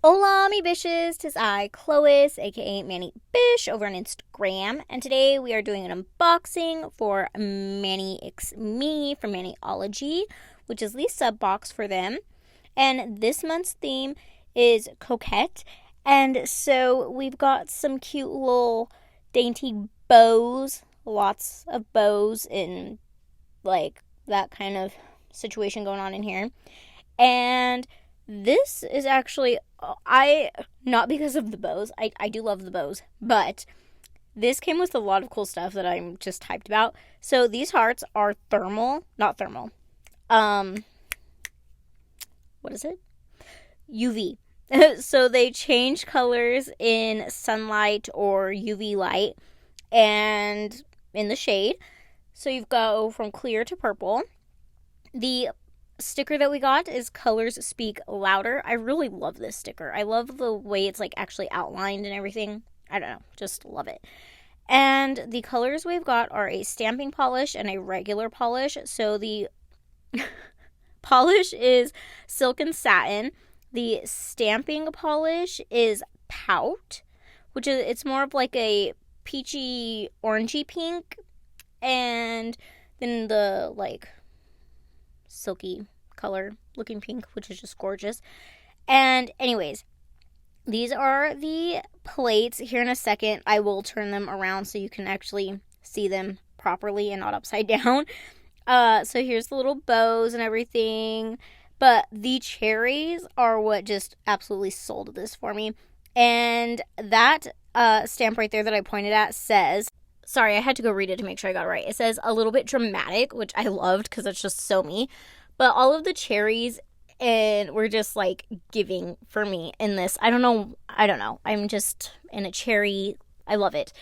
Hola, mi Bisshhs, 'tis I, Cloyce, aka Manny Bish, over on Instagram, and today we are doing an unboxing for Manny X Me from Maniology, which is the sub box for them. And this month's theme is Coquette, and so we've got some cute little dainty bows, lots of bows in like that kind of situation going on in here. And this is actually, not because of the bows. I do love the bows, but this came with a lot of cool stuff that I'm just hyped about. So these hearts are not thermal. What is it? UV. So they change colors in sunlight or UV light and in the shade. So you go from clear to purple. The sticker that we got is Colors Speak Louder. I really love this sticker. I love the way it's like actually outlined and everything. I don't know, just love it. And the colors we've got are a stamping polish and a regular polish. So the polish is silk and satin. The stamping polish is pout, which is, it's more of like a peachy orangey pink, and then the like silky color looking pink, which is just gorgeous. And anyways, these are the plates. Here in a second I will turn them around so you can actually see them properly and not upside down. So here's the little bows and everything, but the cherries are what just absolutely sold this for me. And that stamp right there that I pointed at says, sorry, I had to go read it to make sure I got it right. It says a little bit dramatic, which I loved because it's just so me. But all of the cherries and were just like giving for me in this. I don't know. I'm just in a cherry. I love it.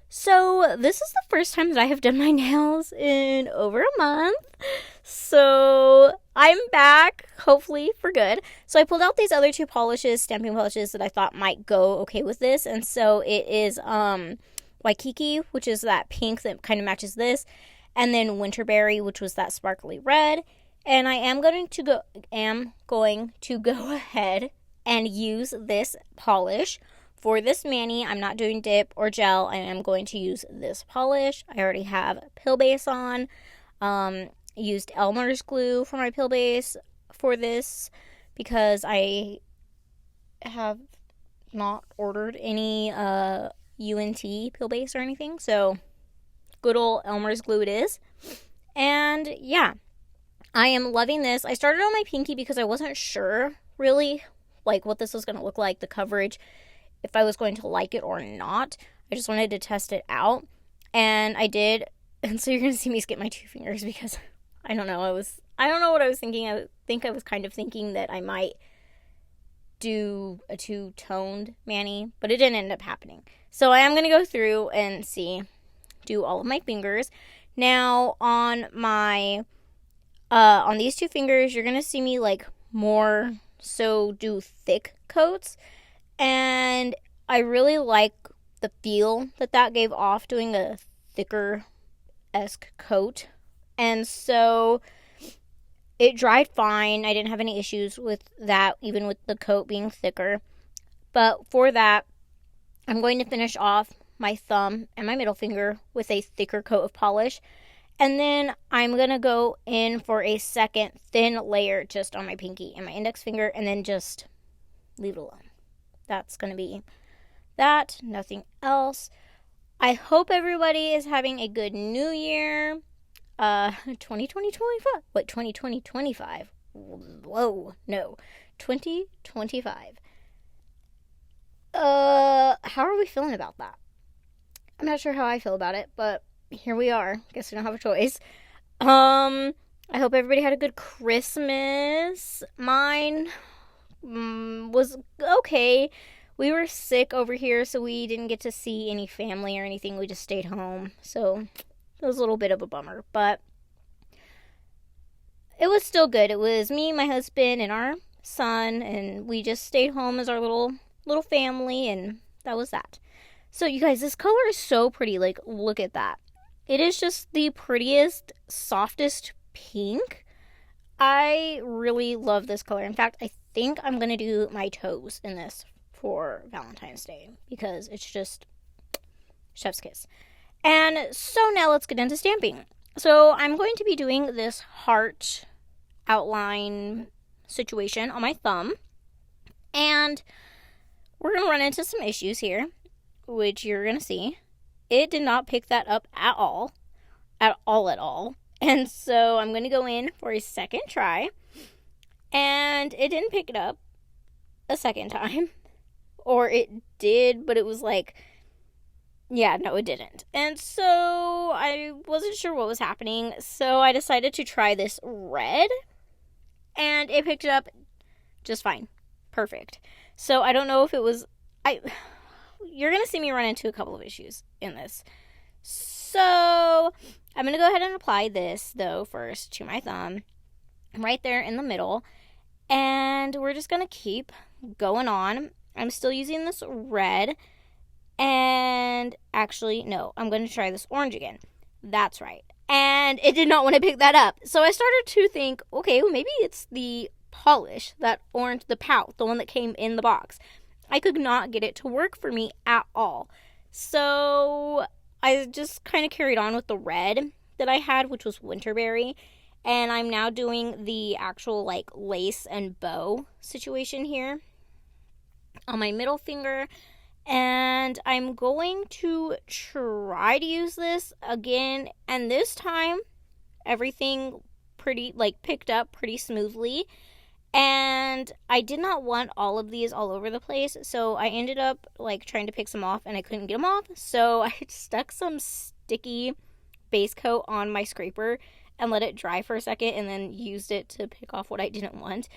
So this is the first time that I have done my nails in over a month. So I'm back, hopefully for good. So I pulled out these other two polishes, stamping polishes, that I thought might go okay with this. And so it is Waikiki, which is that pink that kind of matches this, and then Winterberry, which was that sparkly red. And I am going to go ahead and use this polish for this mani. I'm not doing dip or gel. I am going to use this polish. I already have pill base on. Used Elmer's glue for my pill base for this because I have not ordered any UNT pill base or anything. So good old Elmer's glue it is. And yeah, I am loving this. I started on my pinky because I wasn't sure really like what this was going to look like, the coverage, if I was going to like it or not. I just wanted to test it out, and I did. And so you're going to see me skip my two fingers because I don't know. I don't know what I was thinking. I think I was kind of thinking that I might do a two-toned mani, but it didn't end up happening. So I am going to go through and do all of my fingers. Now on my on these two fingers, you're going to see me like more so do thick coats. And I really like the feel that gave off doing a thicker-esque coat. And so it dried fine. I didn't have any issues with that, even with the coat being thicker. But for that, I'm going to finish off my thumb and my middle finger with a thicker coat of polish. And then I'm going to go in for a second thin layer just on my pinky and my index finger, and then just leave it alone. That's going to be that. Nothing else. I hope everybody is having a good new year. 2025. What, 2025? Whoa, no. 2025. How are we feeling about that? I'm not sure how I feel about it, but here we are. Guess we don't have a choice. I hope everybody had a good Christmas. Mine was okay. We were sick over here, so we didn't get to see any family or anything. We just stayed home. So it was a little bit of a bummer, but it was still good. It was me, my husband, and our son, and we just stayed home as our little family, and that was that. So you guys, this color is so pretty. Like, look at that. It is just the prettiest, softest pink. I really love this color. In fact, I think I'm going to do my toes in this for Valentine's Day because it's just chef's kiss. And so now let's get into stamping. So I'm going to be doing this heart outline situation on my thumb. And we're going to run into some issues here, which you're going to see. It did not pick that up at all. At all. And so I'm going to go in for a second try. And it didn't pick it up a second time. Or it did, but it was like, yeah, no, it didn't. And so I wasn't sure what was happening. So I decided to try this red. And it picked it up just fine. Perfect. So I don't know if it was... You're going to see me run into a couple of issues in this. So I'm going to go ahead and apply this, though, first to my thumb. Right there in the middle. And we're just going to keep going on. I'm still using this red. And actually, no, I'm going to try this orange again. That's right. And it did not want to pick that up. So I started to think, okay, well, maybe it's the polish, that orange, the pout, the one that came in the box. I could not get it to work for me at all. So I just kind of carried on with the red that I had, which was Winterberry. And I'm now doing the actual like lace and bow situation here on my middle finger. And I'm going to try to use this again. And this time, everything pretty, like, picked up pretty smoothly. And I did not want all of these all over the place. So I ended up, like, trying to pick some off. And I couldn't get them off. So I stuck some sticky base coat on my scraper and let it dry for a second. And then used it to pick off what I didn't want.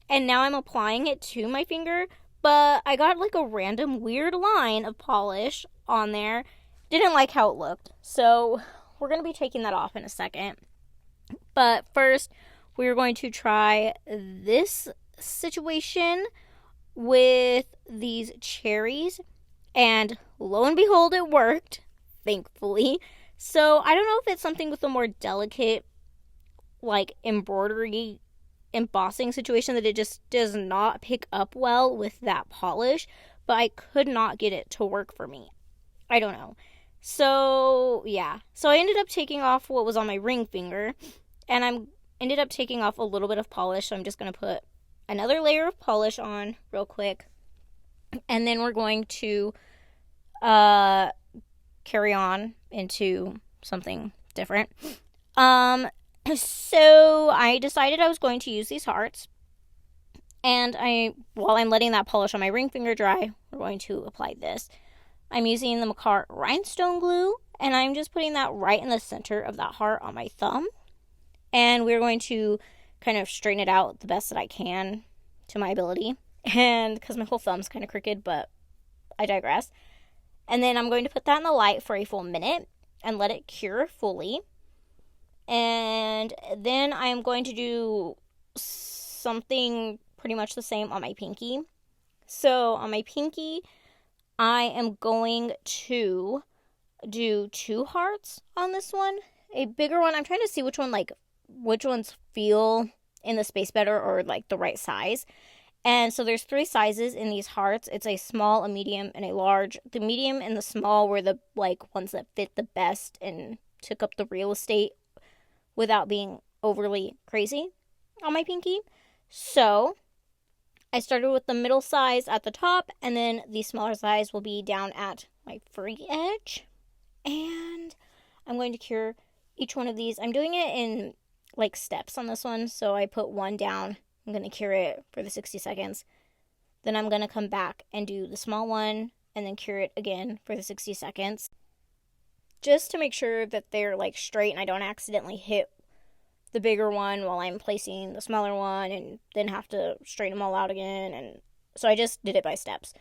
And now I'm applying it to my finger. But I got like a random weird line of polish on there. Didn't like how it looked. So we're going to be taking that off in a second. But first, we're going to try this situation with these cherries. And lo and behold, it worked. Thankfully. So I don't know if it's something with a more delicate, like, embroidery embossing situation that it just does not pick up well with that polish, but I could not get it to work for me. I don't know. So, yeah. So I ended up taking off what was on my ring finger, and I ended up taking off a little bit of polish, so I'm just going to put another layer of polish on real quick, and then we're going to carry on into something different. So I decided I was going to use these hearts, and while I'm letting that polish on my ring finger dry, we're going to apply this. I'm using the Macart rhinestone glue, and I'm just putting that right in the center of that heart on my thumb, and we're going to kind of straighten it out the best that I can to my ability, and because my whole thumb's kind of crooked, but I digress. And then I'm going to put that in the light for a full minute and let it cure fully. And then I am going to do something pretty much the same on my pinky. So on my pinky, I am going to do 2 hearts on this one. A bigger one. I'm trying to see which ones feel in the space better or like the right size. And so there's 3 sizes in these hearts. It's a small, a medium, and a large. The medium and the small were the like ones that fit the best and took up the real estate without being overly crazy on my pinky. So I started with the middle size at the top, and then the smaller size will be down at my free edge. And I'm going to cure each one of these. I'm doing it in like steps on this one. So I put one down. I'm going to cure it for the 60 seconds. Then I'm going to come back and do the small one and then cure it again for the 60 seconds. Just to make sure that they're like straight and I don't accidentally hit the bigger one while I'm placing the smaller one and then have to straighten them all out again. And so I just did it by steps.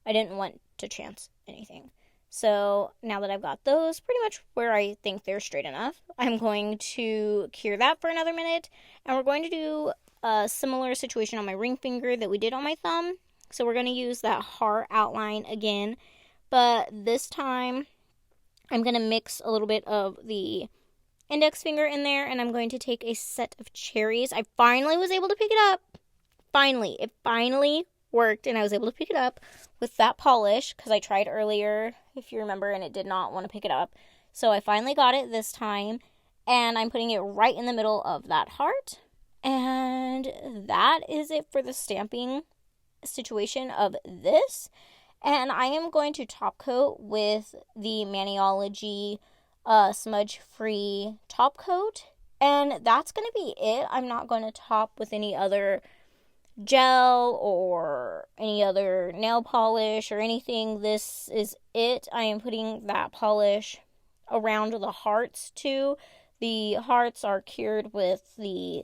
I didn't want to chance anything. So now that I've got those pretty much where I think they're straight enough, I'm going to cure that for another minute. And we're going to do a similar situation on my ring finger that we did on my thumb. So we're going to use that heart outline again. But this time I'm going to mix a little bit of the index finger in there, and I'm going to take a set of cherries. I finally was able to pick it up. it finally worked, and I was able to pick it up with that polish because I tried earlier, if you remember, and it did not want to pick it up. So I finally got it this time, and I'm putting it right in the middle of that heart. And that is it for the stamping situation of this. And I am going to top coat with the Maniology smudge-free top coat. And that's going to be it. I'm not going to top with any other gel or any other nail polish or anything. This is it. I am putting that polish around the hearts too. The hearts are cured with the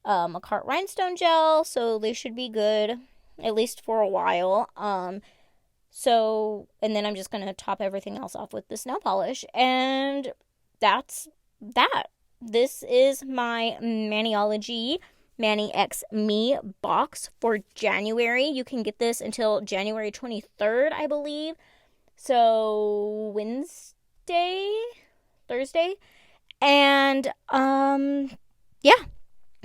Macart rhinestone gel, so they should be good at least for a while. And then I'm just going to top everything else off with this nail polish, and that's that. This is my Maniology Mani X Me box for January. You can get this until January 23rd, I believe. So Thursday. And yeah,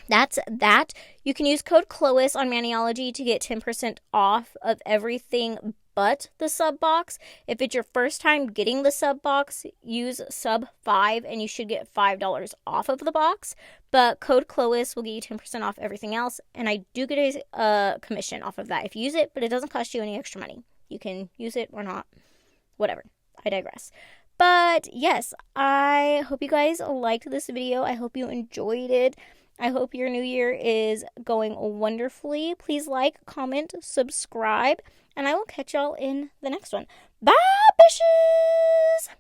that's that. You can use code Cloyce on Maniology to get 10% off of everything but the sub box. If it's your first time getting the sub box, use sub 5 and you should get $5 off of the box. But code Cloyce will get you 10% off everything else, and I do get a commission off of that if you use it, but it doesn't cost you any extra money. You can use it or not, whatever. I digress. But yes, I hope you guys liked this video. I hope you enjoyed it. I hope your new year is going wonderfully. Please like, comment, subscribe, and I will catch y'all in the next one. Bye, Bisshhh!